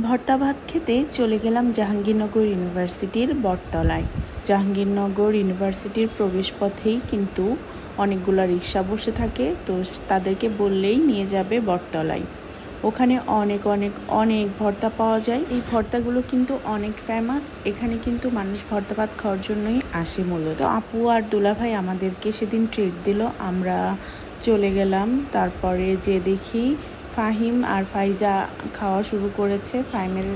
ভর্তা ভাত খেতে চলে গেলাম জাহাঙ্গীরনগর ইউনিভার্সিটির বটতলায়। জাহাঙ্গীরনগর ইউনিভার্সিটির প্রবেশপথেই কিন্তু অনেকগুলো রিক্সা বসে থাকে, তো তাদেরকে বললেই নিয়ে যাবে বটতলায়। ওখানে অনেক ভর্তা পাওয়া যায়। এই ভর্তাগুলো কিন্তু অনেক ফেমাস। এখানে কিন্তু মানুষ ভর্তা ভাত খাওয়ার জন্যই আসে মূলত। আপু আর দুলাভাই আমাদেরকে সেদিন ট্রিট দিল, আমরা চলে গেলাম। তারপরে যে দেখি ফাহিম আর ফাইজা খাওয়া শুরু করেছে, ফাহিমের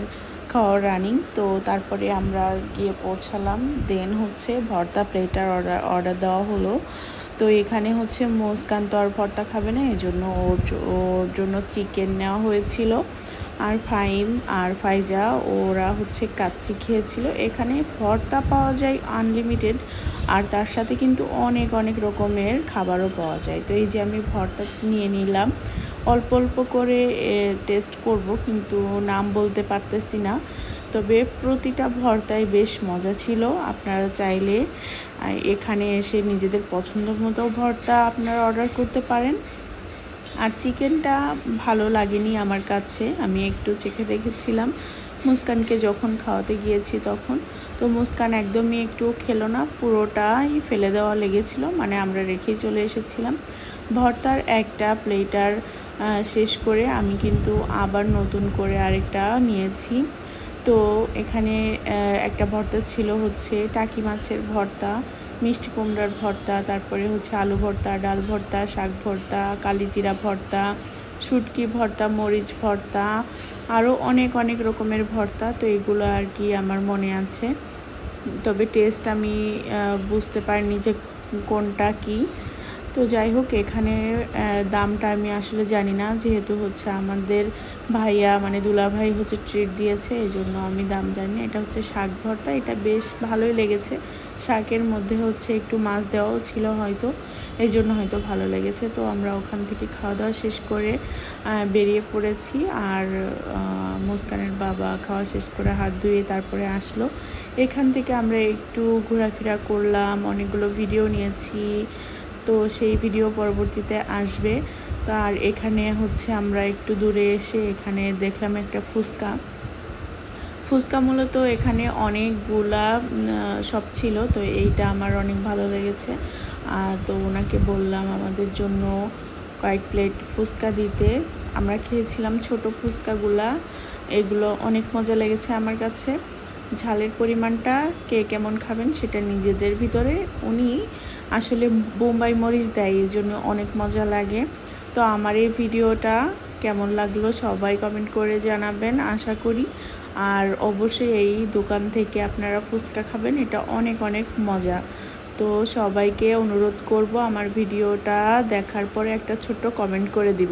খাওয়া রানিং। তো তারপরে আমরা গিয়ে পৌঁছালাম। দেন ভর্তা প্লেটার অর্ডার দেওয়া হলো। তো এখানে মুস্কান তো আর ভর্তা খাবে না, এই জন্য ওর জন্য চিকেন নেওয়া হয়েছিল। আর ফাহিম আর ফাইজা ওরা কাচ্চি খেয়েছিল। এখানে ভর্তা পাওয়া যায় আনলিমিটেড, আর তার সাথে কিন্তু অনেক রকমের খাবারও পাওয়া যায়। তো এই যে আমি ভর্তা নিয়ে নিলাম, অল্প অল্প করে টেস্ট করব, কিন্তু নাম বলতে পারতেছি না। তবে প্রতিটা ভর্তাই বেশ মজা ছিল। আপনারা চাইলে এখানে এসে নিজেদের পছন্দ মতো ভর্তা আপনারা অর্ডার করতে পারেন। আর চিকেনটা ভালো লাগেনি আমার কাছে, আমি একটু চেখে দেখেছিলাম মুস্কানকে যখন খাওয়াতে গিয়েছি তখন। তো মুস্কান একদমই একটু খেলো না, পুরোটাই ফেলে দেওয়া লেগেছিল, মানে আমরা রেখেই চলে এসেছিলাম। ভর্তার একটা প্লেটার শেষ করে আমি কিন্তু আবার নতুন করে আরেকটা নিয়েছি। তো এখানে একটা ভর্তা ছিল টাকি মাছের ভর্তা, মিষ্টি কুমড়ার ভর্তা, তারপরে আলু ভর্তা, ডাল ভর্তা, শাক ভর্তা, কালিজিরা ভর্তা, শুটকি ভর্তা, মরিচ ভর্তা, আরও অনেক রকমের ভর্তা। তো এগুলো আর কি আমার মনে আছে, তবে টেস্ট আমি বুঝতে পারিনি যে কোনটা কি। তো যাই হোক, এখানে দামটা আমি আসলে জানি না, যেহেতু আমাদের ভাইয়া মানে দুলাভাই ট্রিট দিয়েছে, এই জন্য আমি দাম জানি না। এটা শাক ভর্তা, এটা বেশ ভালোই লেগেছে। শাকের মধ্যে একটু মাছ দেওয়াও ছিল, হয়তো এই জন্য হয়তো ভালো লেগেছে। তো আমরা ওখান থেকে খাওয়া দাওয়া শেষ করে বেরিয়ে পড়েছি। আর মুস্কানের বাবা খাওয়া শেষ করে হাত ধুয়ে তারপরে আসলো। এখান থেকে আমরা একটু ঘোরাফেরা করলাম, অনেকগুলো ভিডিও নিয়েছি, তো সেই ভিডিও পরবর্তীতে আসবে। তো আর এখানে আমরা একটু দূরে এসে এখানে দেখলাম একটা ফুচকা মূলত এখানে অনেকগুলা সব ছিল। তো এইটা আমার অনেক ভালো লেগেছে। তো ওনাকে বললাম আমাদের জন্য কয়েক প্লেট ফুচকা দিতে। আমরা খেয়েছিলাম ছোট ফুচকাগুলা, এগুলো অনেক মজা লেগেছে আমার কাছে। ঝালের পরিমাণটা কে কেমন খাবেন সেটা নিজেদের ভিতরে। উনি আসলে বোম্বাই মরিচ দেয়, এই জন্য অনেক মজা লাগে। তো আমার এই ভিডিওটা কেমন লাগলো সবাই কমেন্ট করে জানাবেন আশা করি। আর অবশ্যই এই দোকান থেকে আপনারা ফুচকা খাবেন, এটা অনেক মজা। তো সবাইকে অনুরোধ করব আমার ভিডিওটা দেখার পরে একটা ছোট্ট কমেন্ট করে দিবেন।